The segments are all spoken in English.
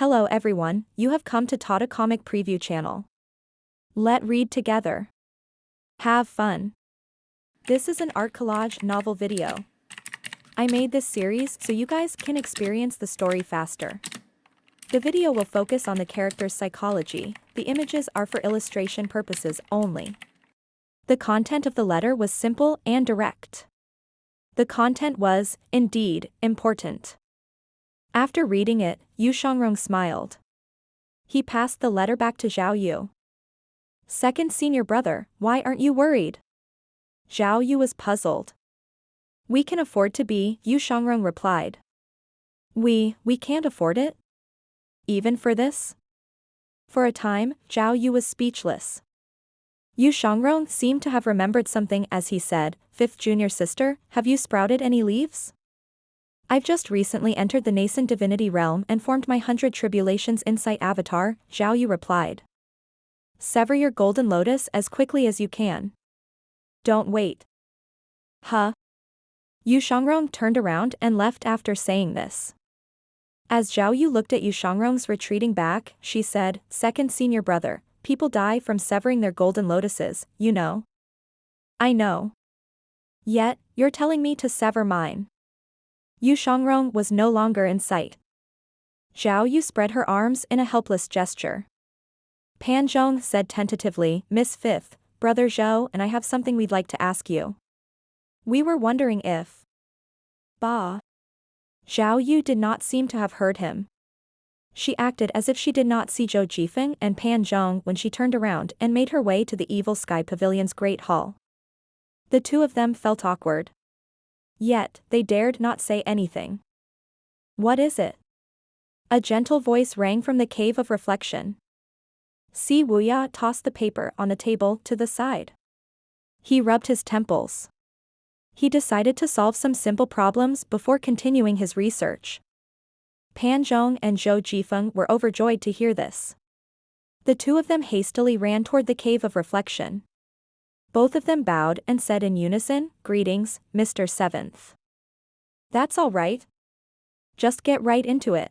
Hello everyone, you have come to Tata Comic Preview channel. Let read together. Have fun. This is an art collage novel video. I made this series so you guys can experience the story faster. The video will focus on the character's psychology, the images are for illustration purposes only. The content of the letter was simple and direct. The content was, indeed, important. After reading it, Yu Shangrong smiled. He passed the letter back to Zhao Yu. Second senior brother, why aren't you worried? Zhao Yu was puzzled. We can afford to be, Yu Shangrong replied. We can't afford it? Even for this? For a time, Zhao Yu was speechless. Yu Shangrong seemed to have remembered something as he said, "Fifth junior sister, have you sprouted any leaves?" I've just recently entered the nascent divinity realm and formed my 100 tribulations insight avatar, Zhao Yu replied. Sever your golden lotus as quickly as you can. Don't wait. Huh? Yu Shangrong turned around and left after saying this. As Zhao Yu looked at Yu Shangrong's retreating back, she said, "Second senior brother, people die from severing their golden lotuses, you know." I know. Yet, you're telling me to sever mine. Yu Shangrong was no longer in sight. Zhao Yu spread her arms in a helpless gesture. Pan Zhong said tentatively, "Miss Fifth, Brother Zhou and I have something we'd like to ask you. We were wondering if..." Bah. Zhao Yu did not seem to have heard him. She acted as if she did not see Zhou Jifeng and Pan Zhong when she turned around and made her way to the Evil Sky Pavilion's Great Hall. The two of them felt awkward. Yet, they dared not say anything. What is it? A gentle voice rang from the cave of reflection. See Wuya tossed the paper on the table to the side. He rubbed his temples. He decided to solve some simple problems before continuing his research. Pan Zhong and Zhou Jifeng were overjoyed to hear this. The two of them hastily ran toward the cave of reflection. Both of them bowed and said in unison, "Greetings, Mr. Seventh." That's all right. Just get right into it.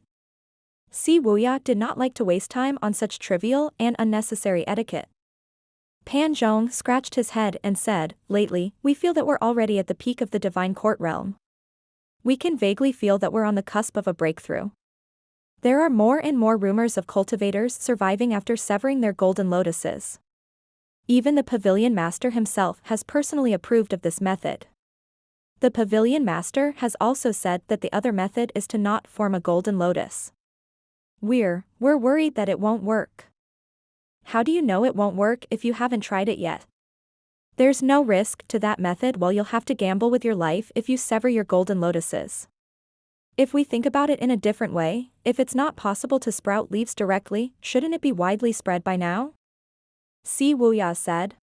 Si Wuya did not like to waste time on such trivial and unnecessary etiquette. Pan Zhong scratched his head and said, "Lately, we feel that we're already at the peak of the divine court realm. We can vaguely feel that we're on the cusp of a breakthrough. There are more and more rumors of cultivators surviving after severing their golden lotuses. Even the pavilion master himself has personally approved of this method. The pavilion master has also said that the other method is to not form a golden lotus. We're worried that it won't work." How do you know it won't work if you haven't tried it yet? There's no risk to that method while you'll have to gamble with your life if you sever your golden lotuses. If we think about it in a different way, if it's not possible to sprout leaves directly, shouldn't it be widely spread by now? Si Wuya said.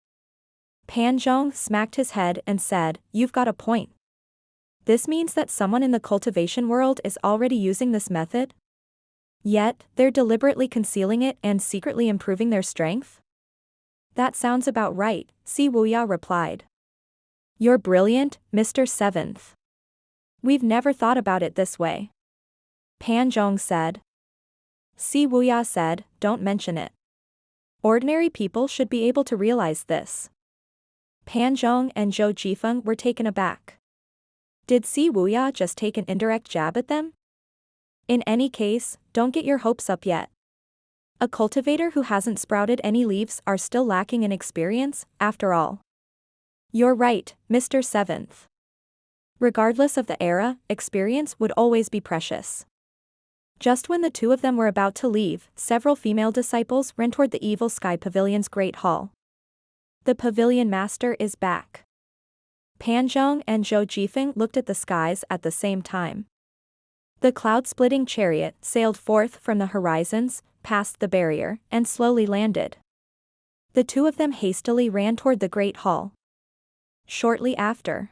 Pan Zhong smacked his head and said, "You've got a point. This means that someone in the cultivation world is already using this method? Yet, they're deliberately concealing it and secretly improving their strength?" That sounds about right, Si Wuya replied. You're brilliant, Mr. Seventh. We've never thought about it this way. Pan Zhong said. Si Wuya said, "Don't mention it. Ordinary people should be able to realize this." Pan Zhong and Zhou Jifeng were taken aback. Did Si Wuya just take an indirect jab at them? In any case, don't get your hopes up yet. A cultivator who hasn't sprouted any leaves are still lacking in experience, after all. You're right, Mr. Seventh. Regardless of the era, experience would always be precious. Just when the two of them were about to leave, several female disciples ran toward the Evil Sky Pavilion's Great Hall. The pavilion master is back. Pan Zhong and Zhou Jifeng looked at the skies at the same time. The cloud-splitting chariot sailed forth from the horizons, passed the barrier, and slowly landed. The two of them hastily ran toward the Great Hall. Shortly after.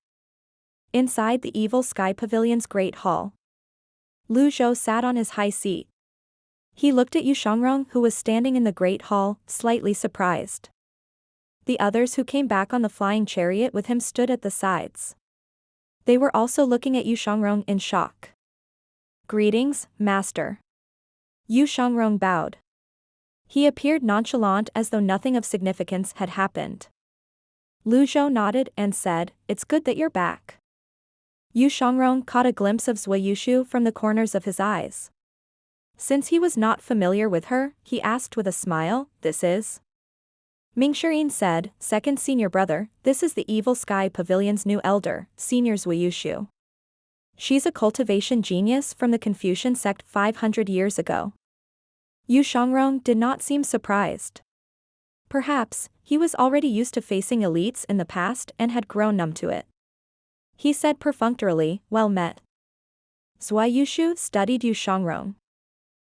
Inside the Evil Sky Pavilion's Great Hall. Lu Zhou sat on his high seat. He looked at Yu Shangrong who was standing in the Great Hall, slightly surprised. The others who came back on the flying chariot with him stood at the sides. They were also looking at Yu Shangrong in shock. "Greetings, Master." Yu Shangrong bowed. He appeared nonchalant as though nothing of significance had happened. Lu Zhou nodded and said, "It's good that you're back." Yu Shangrong caught a glimpse of Zui Yushu from the corners of his eyes. Since he was not familiar with her, he asked with a smile, "This is?" Ming Shirin said, "Second senior brother, this is the Evil Sky Pavilion's new elder, Senior Zui Yushu. She's a cultivation genius from the Confucian sect 500 years ago." Yu Shangrong did not seem surprised. Perhaps, he was already used to facing elites in the past and had grown numb to it. He said perfunctorily, "Well met." Zui Yushu studied Yu Shangrong.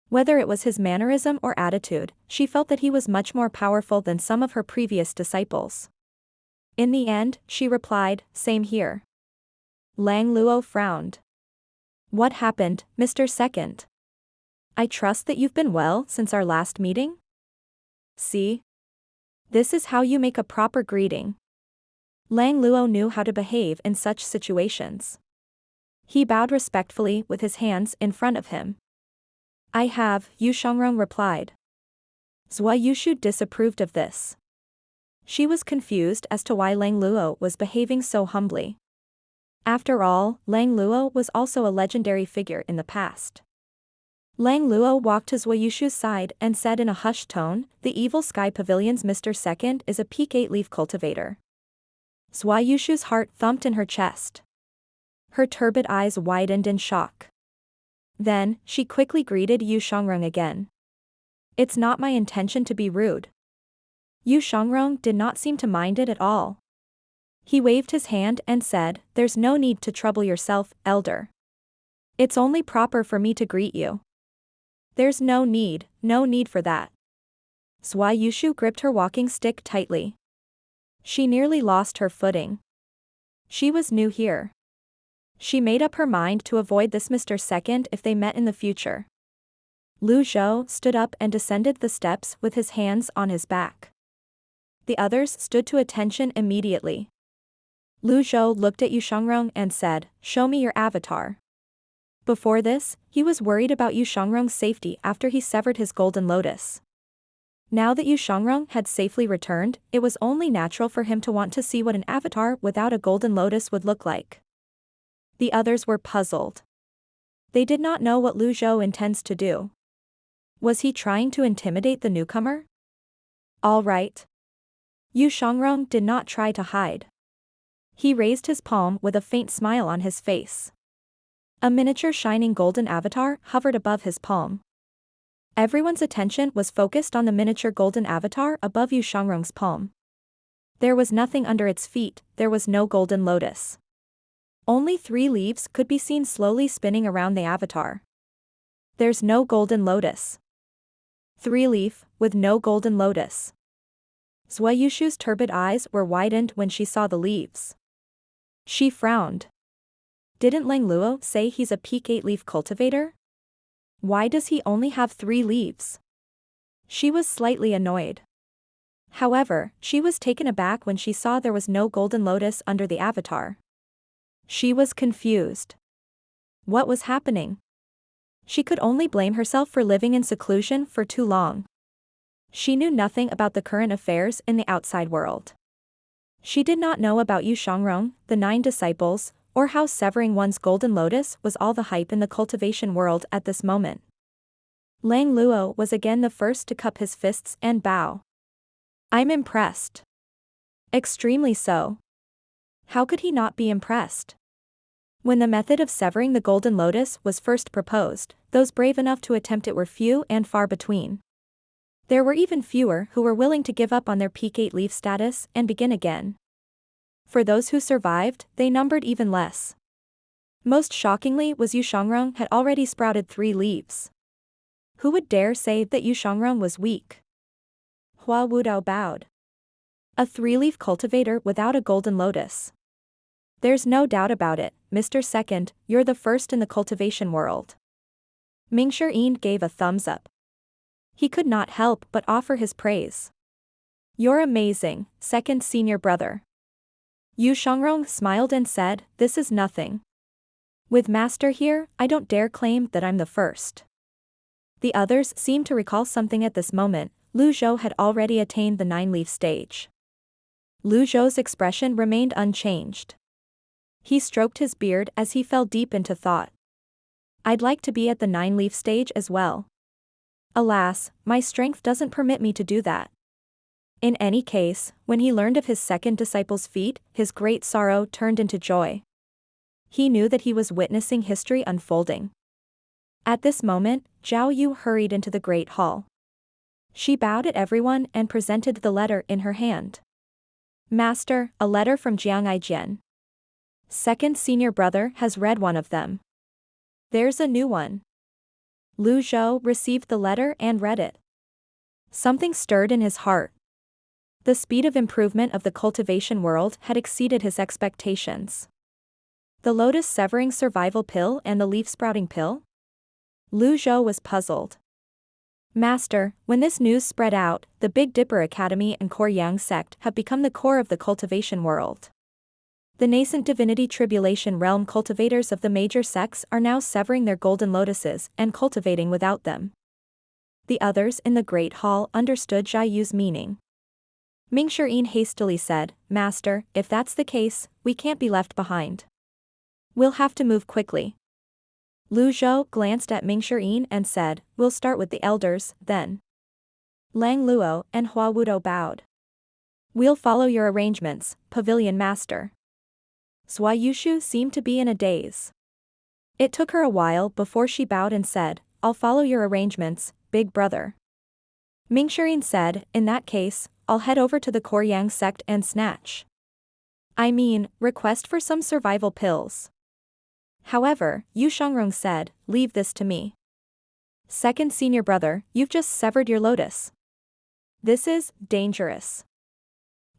Whether it was his mannerism or attitude, she felt that he was much more powerful than some of her previous disciples. In the end, she replied, "Same here." Lang Luo frowned. "What happened, Mr. Second? I trust that you've been well since our last meeting?" "See? This is how you make a proper greeting." Lang Luo knew how to behave in such situations. He bowed respectfully with his hands in front of him. "I have," Yu Shangrong replied. Zui Yushu disapproved of this. She was confused as to why Lang Luo was behaving so humbly. After all, Lang Luo was also a legendary figure in the past. Lang Luo walked to Zui Yushu's side and said in a hushed tone, "The Evil Sky Pavilion's Mr. Second is a peak 8-leaf cultivator." Zui Yushu's heart thumped in her chest. Her turbid eyes widened in shock. Then, she quickly greeted Yu Shangrong again. "It's not my intention to be rude." Yu Shangrong did not seem to mind it at all. He waved his hand and said, "There's no need to trouble yourself, elder. It's only proper for me to greet you." "There's no need for that." Zui Yushu gripped her walking stick tightly. She nearly lost her footing. She was new here. She made up her mind to avoid this Mr. Second if they met in the future. Lu Zhou stood up and descended the steps with his hands on his back. The others stood to attention immediately. Lu Zhou looked at Yu Shangrong and said, "Show me your avatar." Before this, he was worried about Yu Shangrong's safety after he severed his golden lotus. Now that Yu Shangrong had safely returned, it was only natural for him to want to see what an avatar without a golden lotus would look like. The others were puzzled. They did not know what Lu Zhou intends to do. Was he trying to intimidate the newcomer? All right. Yu Shangrong did not try to hide. He raised his palm with a faint smile on his face. A miniature shining golden avatar hovered above his palm. Everyone's attention was focused on the miniature golden avatar above Yu Shangrong's palm. There was nothing under its feet, there was no golden lotus. Only 3 leaves could be seen slowly spinning around the avatar. There's no golden lotus. 3-leaf, with no golden lotus. Zui Yushu's turbid eyes were widened when she saw the leaves. She frowned. Didn't Lang Luo say he's a peak 8-leaf cultivator? Why does he only have 3 leaves? She was slightly annoyed. However, she was taken aback when she saw there was no golden lotus under the avatar. She was confused. What was happening? She could only blame herself for living in seclusion for too long. She knew nothing about the current affairs in the outside world. She did not know about Yu Shangrong, the 9 disciples, or how severing one's golden lotus was all the hype in the cultivation world at this moment. Lang Luo was again the first to cup his fists and bow. "I'm impressed. Extremely so." How could he not be impressed? When the method of severing the golden lotus was first proposed, those brave enough to attempt it were few and far between. There were even fewer who were willing to give up on their peak 8-leaf status and begin again. For those who survived, they numbered even less. Most shockingly was Yu Shangrong had already sprouted 3 leaves. Who would dare say that Yu Shangrong was weak? Hua Wudao bowed. A 3-leaf cultivator without a golden lotus. There's no doubt about it, Mr. Second, you're the first in the cultivation world. Ming Shirin gave a thumbs up. He could not help but offer his praise. You're amazing, second senior brother. Yu Shangrong smiled and said, "This is nothing. With Master here, I don't dare claim that I'm the first." The others seemed to recall something at this moment. Lu Zhou had already attained the 9-leaf stage. Lu Zhou's expression remained unchanged. He stroked his beard as he fell deep into thought. I'd like to be at the 9-leaf stage as well. Alas, my strength doesn't permit me to do that. In any case, when he learned of his second disciple's feat, his great sorrow turned into joy. He knew that he was witnessing history unfolding. At this moment, Zhao Yu hurried into the great hall. She bowed at everyone and presented the letter in her hand. Master, a letter from Zhenghai Jian. Second senior brother has read one of them. There's a new one. Lu Zhou received the letter and read it. Something stirred in his heart. The speed of improvement of the cultivation world had exceeded his expectations. The lotus severing survival pill and the leaf sprouting pill? Lu Zhou was puzzled. Master, when this news spread out, the Big Dipper Academy and Yuan'er sect have become the core of the cultivation world. The nascent divinity tribulation realm cultivators of the major sects are now severing their golden lotuses and cultivating without them. The others in the great hall understood Zhao Yu's meaning. Ming Shirin hastily said, Master, if that's the case, we can't be left behind. We'll have to move quickly. Lu Zhou glanced at Ming Shirin and said, We'll start with the elders, then. Lang Luo and Hua Wudo bowed. We'll follow your arrangements, Pavilion Master. Zhou Yushu seemed to be in a daze. It took her a while before she bowed and said, I'll follow your arrangements, big brother. Ming Shirin said, in that case, I'll head over to the Yuan'er sect and request for some survival pills. However, Yu Shangrong said, leave this to me. Second senior brother, you've just severed your lotus. This is dangerous.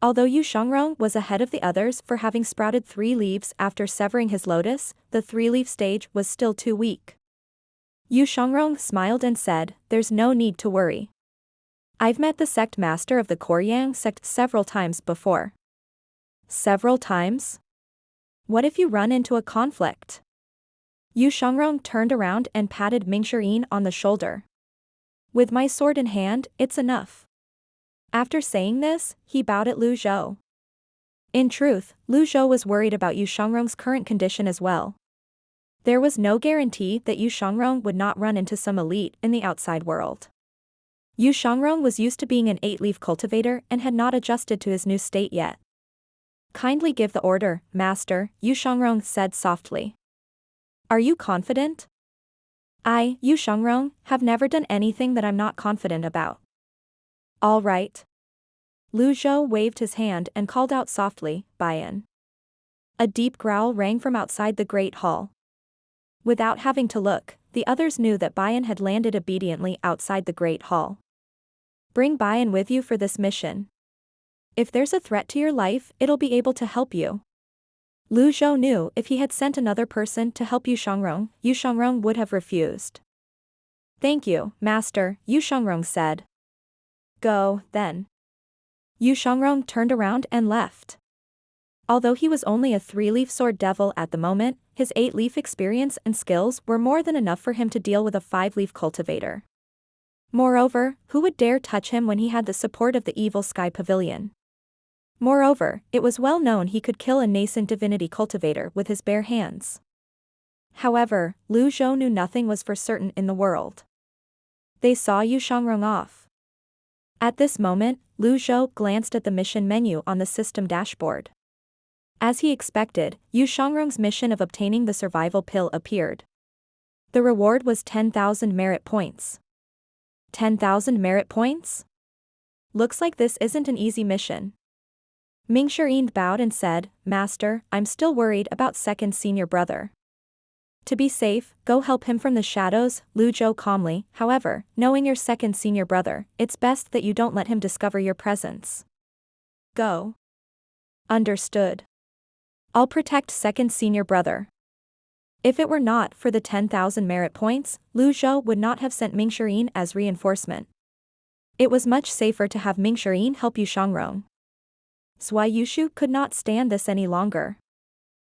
Although Yu Shangrong was ahead of the others for having sprouted 3 leaves after severing his lotus, the 3-leaf stage was still too weak. Yu Shangrong smiled and said, there's no need to worry. I've met the sect master of the Yuan'er sect several times before. Several times? What if you run into a conflict? Yu Shangrong turned around and patted Ming Shirin on the shoulder. With my sword in hand, it's enough. After saying this, he bowed at Lu Zhou. In truth, Lu Zhou was worried about Yu Shangrong's current condition as well. There was no guarantee that Yu Shangrong would not run into some elite in the outside world. Yu Shangrong was used to being an 8-leaf cultivator and had not adjusted to his new state yet. Kindly give the order, Master, Yu Shangrong said softly. Are you confident? I, Yu Shangrong, have never done anything that I'm not confident about. All right. Lu Zhou waved his hand and called out softly, Bian. A deep growl rang from outside the great hall. Without having to look, the others knew that Bian had landed obediently outside the great hall. Bring Bian with you for this mission. If there's a threat to your life, it'll be able to help you. Lu Zhou knew if he had sent another person to help Yu Shangrong would have refused. Thank you, Master, Yu Shangrong said. Go, then. Yu Shangrong turned around and left. Although he was only a 3-leaf sword devil at the moment, his 8-leaf experience and skills were more than enough for him to deal with a 5-leaf cultivator. Moreover, who would dare touch him when he had the support of the evil Sky Pavilion? Moreover, it was well known he could kill a nascent divinity cultivator with his bare hands. However, Lu Zhou knew nothing was for certain in the world. They saw Yu Shangrong off. At this moment, Lu Zhou glanced at the mission menu on the system dashboard. As he expected, Yu Shangrong's mission of obtaining the survival pill appeared. The reward was 10,000 merit points. 10,000 merit points? Looks like this isn't an easy mission. Ming Shirin bowed and said, Master, I'm still worried about second senior brother. To be safe, go help him from the shadows, Lu Zhou calmly, however, knowing your second senior brother, it's best that you don't let him discover your presence. Go. Understood. I'll protect second senior brother. If it were not for the 10,000 merit points, Lu Zhou would not have sent Ming Shirin as reinforcement. It was much safer to have Ming Shirin help Yu Shangrong. Zhou Yushu could not stand this any longer.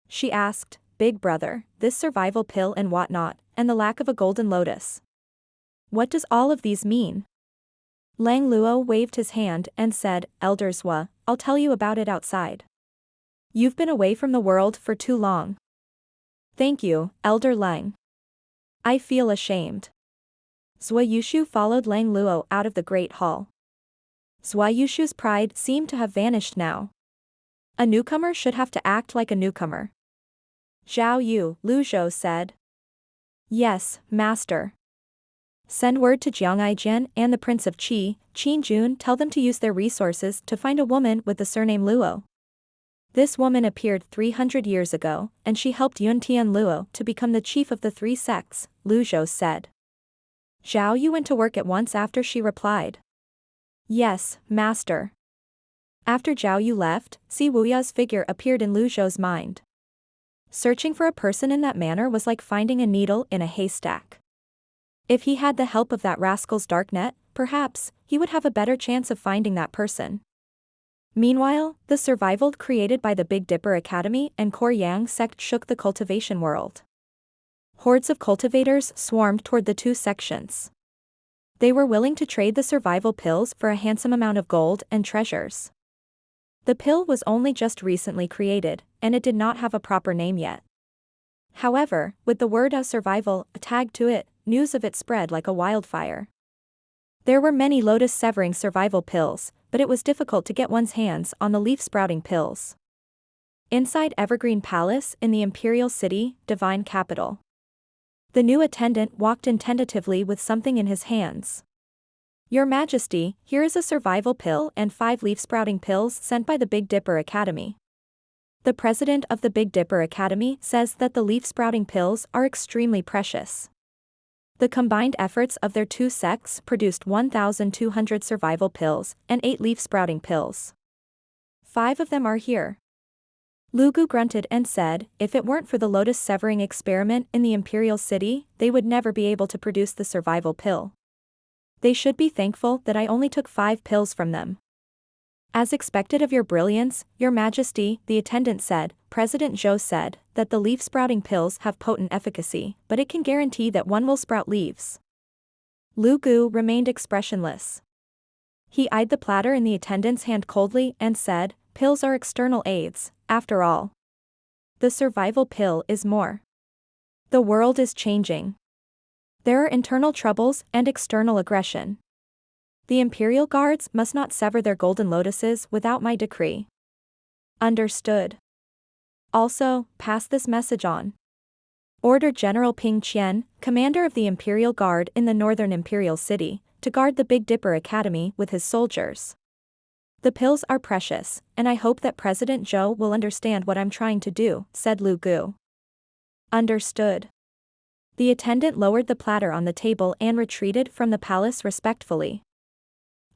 She asked, Big brother, this survival pill and whatnot, and the lack of a golden lotus. What does all of these mean? Lang Luo waved his hand and said, Elder Zhou, I'll tell you about it outside. You've been away from the world for too long. Thank you, Elder Lang. I feel ashamed. Zhou Yushu followed Lang Luo out of the Great Hall. Zhou Yushu's pride seemed to have vanished now. A newcomer should have to act like a newcomer. Zhao Yu, Lu Zhou said. Yes, master. Send word to Zhenghai Jian and the Prince of Qi, Qin Jun, tell them to use their resources to find a woman with the surname Luo. This woman appeared 300 years ago, and she helped Yuntian Luo to become the chief of the three sects, Lu Zhou said. Zhao Yu went to work at once after she replied. Yes, master. After Zhao Yu left, Si Wuya's figure appeared in Lu Zhou's mind. Searching for a person in that manner was like finding a needle in a haystack. If he had the help of that rascal's dark net, perhaps, he would have a better chance of finding that person. Meanwhile, the survival created by the Big Dipper Academy and Yuan'er sect shook the cultivation world. Hordes of cultivators swarmed toward the two sections. They were willing to trade the survival pills for a handsome amount of gold and treasures. The pill was only just recently created, and it did not have a proper name yet. However, with the word of survival tagged to it, news of it spread like a wildfire. There were many lotus-severing survival pills, but it was difficult to get one's hands on the leaf-sprouting pills. Inside Evergreen Palace in the Imperial City, Divine Capital. The new attendant walked in tentatively with something in his hands. Your Majesty, here is a survival pill and 5 leaf-sprouting pills sent by the Big Dipper Academy. The president of the Big Dipper Academy says that the leaf-sprouting pills are extremely precious. The combined efforts of their two sects produced 1,200 survival pills and 8 leaf-sprouting pills. 5 of them are here. Lu Gu grunted and said, if it weren't for the lotus-severing experiment in the Imperial City, they would never be able to produce the survival pill. They should be thankful that I only took 5 pills from them. As expected of your brilliance, Your Majesty, the attendant said, President Zhou said that the leaf-sprouting pills have potent efficacy, but it can guarantee that one will sprout leaves. Lu Gu remained expressionless. He eyed the platter in the attendant's hand coldly and said, pills are external aids, after all. The survival pill is more. The world is changing. There are internal troubles and external aggression. The Imperial Guards must not sever their golden lotuses without my decree. Understood. Also, pass this message on. Order General Ping Qian, commander of the Imperial Guard in the northern Imperial City, to guard the Big Dipper Academy with his soldiers. The pills are precious, and I hope that President Zhou will understand what I'm trying to do, said Lu Gu. Understood. The attendant lowered the platter on the table and retreated from the palace respectfully.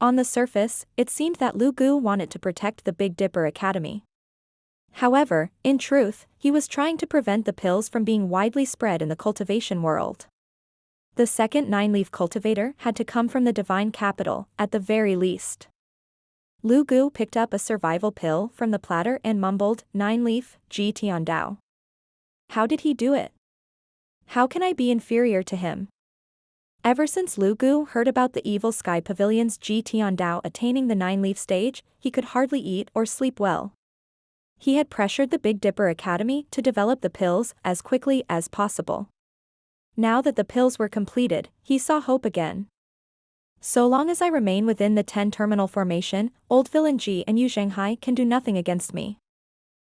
On the surface, it seemed that Lu Gu wanted to protect the Big Dipper Academy. However, in truth, he was trying to prevent the pills from being widely spread in the cultivation world. The second 9-leaf cultivator had to come from the divine capital, at the very least. Lu Gu picked up a survival pill from the platter and mumbled, 9-leaf, Ji Tiandao. How did he do it? How can I be inferior to him? Ever since Lu Gu heard about the evil sky pavilion's Ji Tiandao attaining the 9-leaf stage, he could hardly eat or sleep well. He had pressured the Big Dipper Academy to develop the pills as quickly as possible. Now that the pills were completed, he saw hope again. So long as I remain within the 10-terminal formation, old villain Ji and Yu Zhenghai can do nothing against me.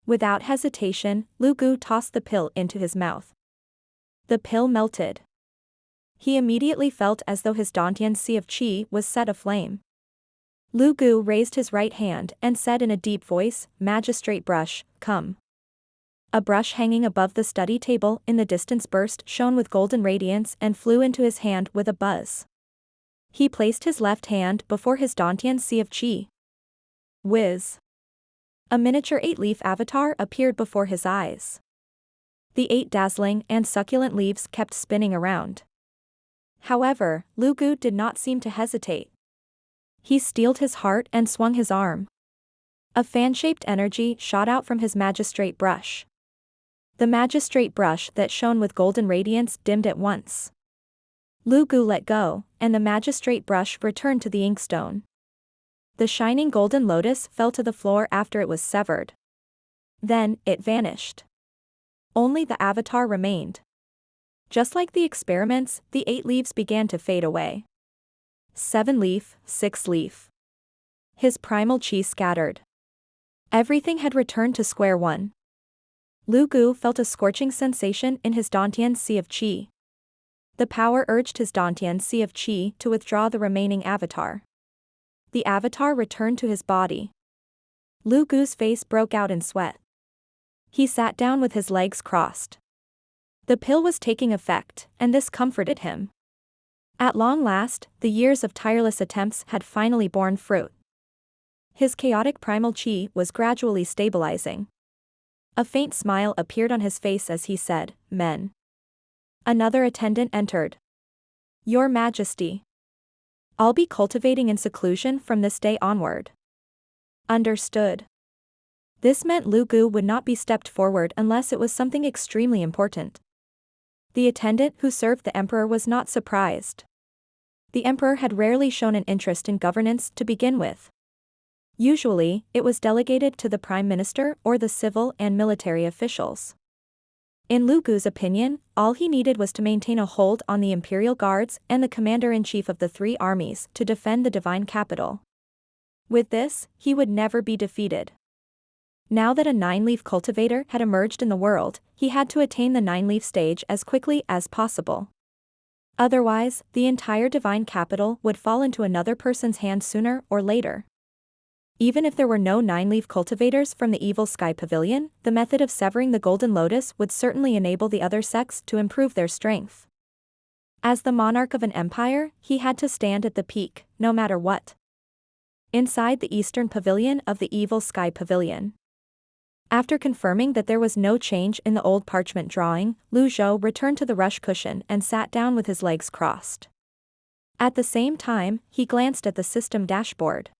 Without hesitation, Lu Gu tossed the pill into his mouth. The pill melted. He immediately felt as though his Dantian sea of qi was set aflame. Lu Gu raised his right hand and said in a deep voice, Magistrate brush, come. A brush hanging above the study table in the distance burst shone with golden radiance and flew into his hand with a buzz. He placed his left hand before his Dantian sea of qi. Whiz. A miniature 8-leaf avatar appeared before his eyes. The 8 dazzling and succulent leaves kept spinning around. However, Lu Gu did not seem to hesitate. He steeled his heart and swung his arm. A fan-shaped energy shot out from his magistrate brush. The magistrate brush that shone with golden radiance dimmed at once. Lu Gu let go, and the magistrate brush returned to the inkstone. The shining golden lotus fell to the floor after it was severed. Then, it vanished. Only the avatar remained. Just like the experiments, the 8 leaves began to fade away. 7 leaf, 6 leaf. His primal chi scattered. Everything had returned to square one. Lu Gu felt a scorching sensation in his Dantian sea of chi. The power urged his Dantian sea of chi to withdraw the remaining avatar. The avatar returned to his body. Lu Gu's face broke out in sweat. He sat down with his legs crossed. The pill was taking effect, and this comforted him. At long last, the years of tireless attempts had finally borne fruit. His chaotic primal chi was gradually stabilizing. A faint smile appeared on his face as he said, "Men." Another attendant entered. "Your Majesty. I'll be cultivating in seclusion from this day onward." Understood. This meant Lu Gu would not be stepped forward unless it was something extremely important. The attendant who served the emperor was not surprised. The emperor had rarely shown an interest in governance to begin with. Usually, it was delegated to the prime minister or the civil and military officials. In Lu Gu's opinion, all he needed was to maintain a hold on the imperial guards and the commander-in-chief of the 3 armies to defend the divine capital. With this, he would never be defeated. Now that a 9-leaf cultivator had emerged in the world, he had to attain the 9-leaf stage as quickly as possible. Otherwise, the entire divine capital would fall into another person's hands sooner or later. Even if there were no 9-leaf cultivators from the evil sky pavilion, the method of severing the golden lotus would certainly enable the other sects to improve their strength. As the monarch of an empire, he had to stand at the peak, no matter what. Inside the eastern pavilion of the evil sky pavilion. After confirming that there was no change in the old parchment drawing, Lu Zhou returned to the rush cushion and sat down with his legs crossed. At the same time, he glanced at the system dashboard.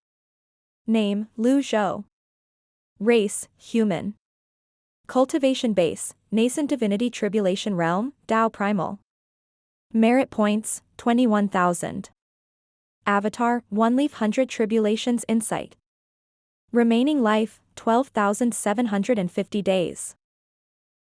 Name, Lu Zhou. Race, human. Cultivation base, nascent divinity tribulation realm, Dao primal. Merit points, 21,000. Avatar, 1 leaf 100 tribulations insight. Remaining life, 12,750 days.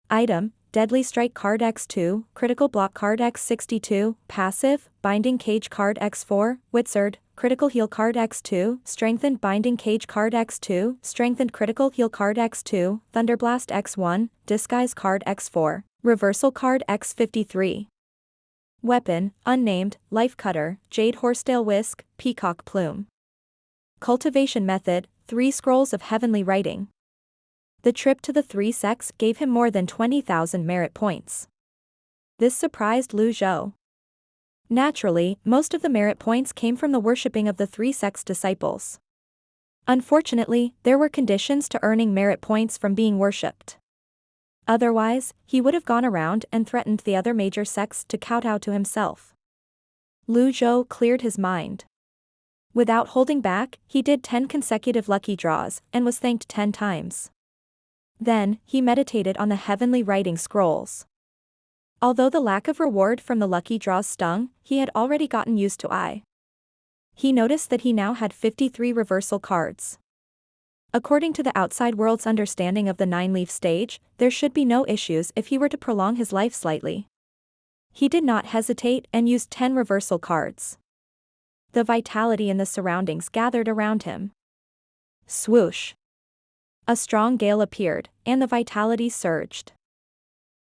Item, Deadly Strike card X2, Critical Block card X62, Passive, Binding Cage card X4, Wizard, Critical Heal card X2, Strengthened Binding Cage card X2, Strengthened Critical Heal card X2, Thunderblast X1, Disguise card X4, Reversal card X53. Weapon, Unnamed, Life Cutter, Jade Horsetail Whisk, Peacock Plume. Cultivation method, 3 scrolls of heavenly writing. The trip to the 3 sects gave him more than 20,000 merit points. This surprised Lu Zhou. Naturally, most of the merit points came from the worshipping of the 3 sects' disciples. Unfortunately, there were conditions to earning merit points from being worshipped. Otherwise, he would have gone around and threatened the other major sects to kowtow to himself. Lu Zhou cleared his mind. Without holding back, he did 10 consecutive lucky draws and was thanked 10 times. Then, he meditated on the heavenly writing scrolls. Although the lack of reward from the lucky draws stung, he had already gotten used to it. He noticed that he now had 53 reversal cards. According to the outside world's understanding of the 9-leaf stage, there should be no issues if he were to prolong his life slightly. He did not hesitate and used 10 reversal cards. The vitality in the surroundings gathered around him. Swoosh. A strong gale appeared, and the vitality surged.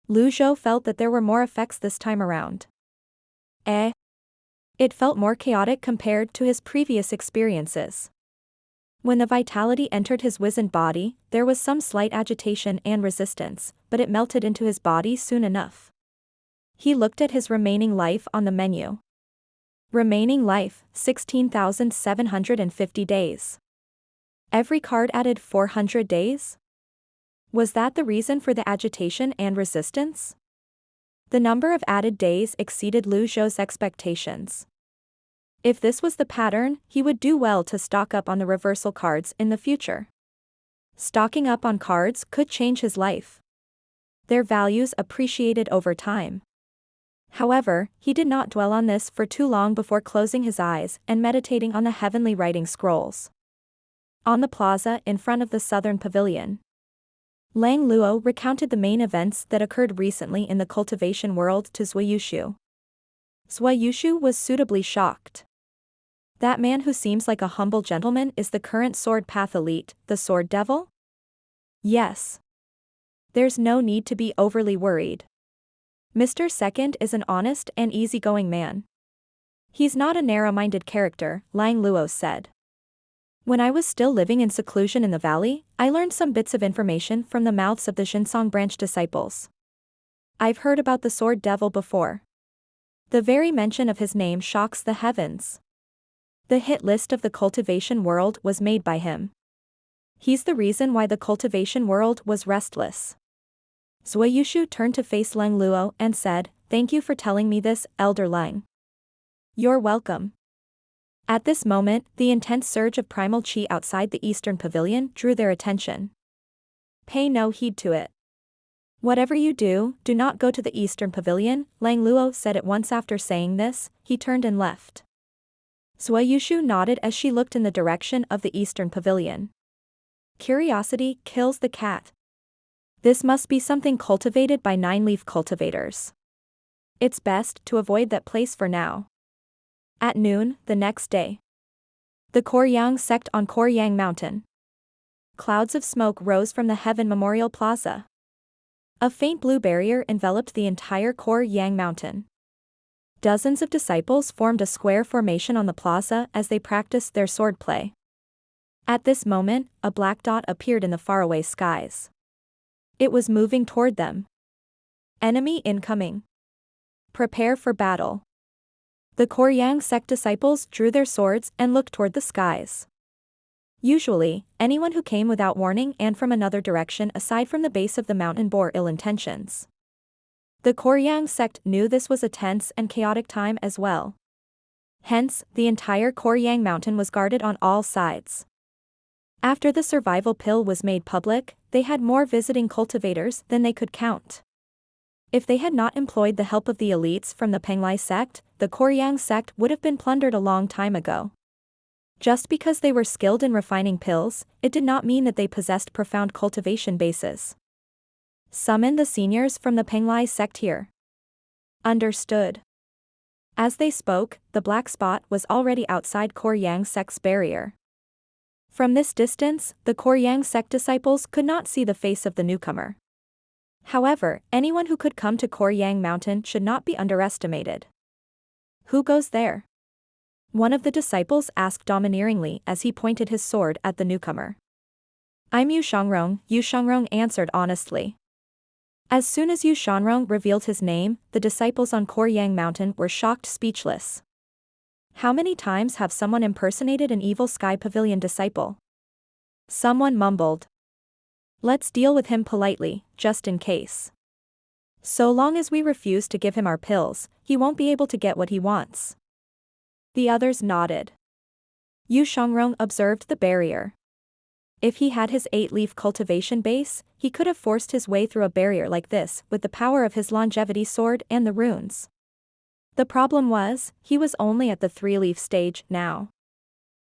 Lu Zhou felt that there were more effects this time around. It felt more chaotic compared to his previous experiences. When the vitality entered his wizened body, there was some slight agitation and resistance, but it melted into his body soon enough. He looked at his remaining life on the menu. Remaining life, 16,750 days. Every card added 400 days? Was that the reason for the agitation and resistance? The number of added days exceeded Lu Zhou's expectations. If this was the pattern, he would do well to stock up on the reversal cards in the future. Stocking up on cards could change his life. Their values appreciated over time. However, he did not dwell on this for too long before closing his eyes and meditating on the heavenly writing scrolls. On the plaza in front of the southern pavilion, Lang Luo recounted the main events that occurred recently in the cultivation world to Zhou. Zhou was suitably shocked. That man who seems like a humble gentleman is the current sword path elite, the sword devil? Yes. There's no need to be overly worried. Mr. Second is an honest and easygoing man. He's not a narrow-minded character, Lang Luo said. When I was still living in seclusion in the valley, I learned some bits of information from the mouths of the Shinsong branch disciples. I've heard about the sword devil before. The very mention of his name shocks the heavens. The hit list of the cultivation world was made by him. He's the reason why the cultivation world was restless. Zhou turned to face Lang Luo and said, "Thank you for telling me this, Elder Lang." "You're welcome." At this moment, the intense surge of primal chi outside the eastern pavilion drew their attention. "Pay no heed to it. Whatever you do, do not go to the eastern pavilion," Lang Luo said at once. After saying this, he turned and left. Zhou nodded as she looked in the direction of the eastern pavilion. Curiosity kills the cat. This must be something cultivated by nine-leaf cultivators. It's best to avoid that place for now. At noon, the next day. The Koryang Sect on Koryang Mountain. Clouds of smoke rose from the Heaven Memorial Plaza. A faint blue barrier enveloped the entire Koryang Mountain. Dozens of disciples formed a square formation on the plaza as they practiced their swordplay. At this moment, a black dot appeared in the faraway skies. It was moving toward them. Enemy incoming. Prepare for battle. The Koryang Sect disciples drew their swords and looked toward the skies. Usually, anyone who came without warning and from another direction aside from the base of the mountain bore ill intentions. The Koryang Sect knew this was a tense and chaotic time as well. Hence, the entire Koryang Mountain was guarded on all sides. After the survival pill was made public, they had more visiting cultivators than they could count. If they had not employed the help of the elites from the Penglai sect, the Koryang sect would have been plundered a long time ago. Just because they were skilled in refining pills, it did not mean that they possessed profound cultivation bases. Summon the seniors from the Penglai sect here. Understood. As they spoke, the black spot was already outside Koryang sect's barrier. From this distance, the Koryang sect disciples could not see the face of the newcomer. However, anyone who could come to Koryang Mountain should not be underestimated. Who goes there? One of the disciples asked domineeringly as he pointed his sword at the newcomer. I'm Yu Shangrong answered honestly. As soon as Yu Shangrong revealed his name, the disciples on Koryang Mountain were shocked speechless. How many times have someone impersonated an evil Sky Pavilion disciple? Someone mumbled. Let's deal with him politely, just in case. So long as we refuse to give him our pills, he won't be able to get what he wants. The others nodded. Yu Shangrong observed the barrier. If he had his 8-leaf cultivation base, he could have forced his way through a barrier like this with the power of his longevity sword and the runes. The problem was, he was only at the 3-leaf stage now.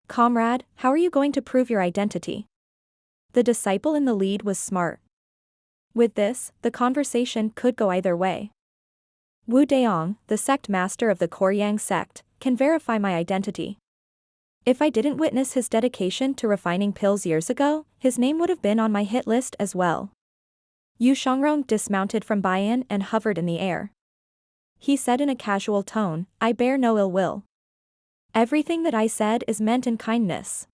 Comrade, how are you going to prove your identity? The disciple in the lead was smart. With this, the conversation could go either way. Wu Daong, the sect master of the Koryang sect, can verify my identity. If I didn't witness his dedication to refining pills years ago, his name would have been on my hit list as well. Yu Shangrong dismounted from Bayan and hovered in the air. He said in a casual tone, I bear no ill will. Everything that I said is meant in kindness.